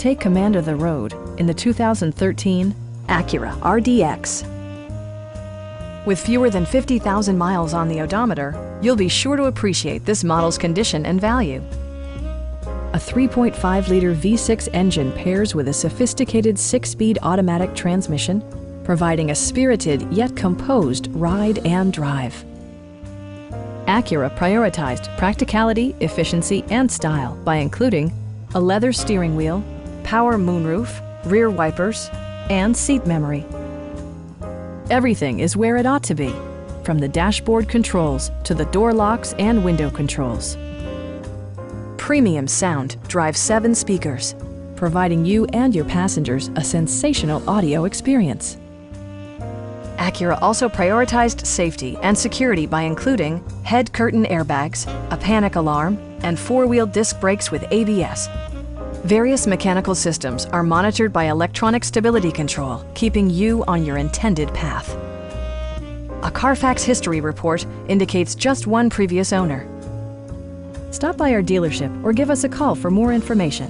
Take command of the road in the 2013 Acura RDX. With fewer than 50,000 miles on the odometer, you'll be sure to appreciate this model's condition and value. A 3.5-liter V6 engine pairs with a sophisticated 6-speed automatic transmission, providing a spirited yet composed ride and drive. Acura prioritized practicality, efficiency, and style by including a leather steering wheel, power moonroof, rear wipers, and seat memory. Everything is where it ought to be, from the dashboard controls to the door locks and window controls. Premium sound drives 7 speakers, providing you and your passengers a sensational audio experience. Acura also prioritized safety and security by including head curtain airbags, a panic alarm, and 4-wheel disc brakes with ABS. Various mechanical systems are monitored by electronic stability control, keeping you on your intended path. A Carfax history report indicates just one previous owner. Stop by our dealership or give us a call for more information.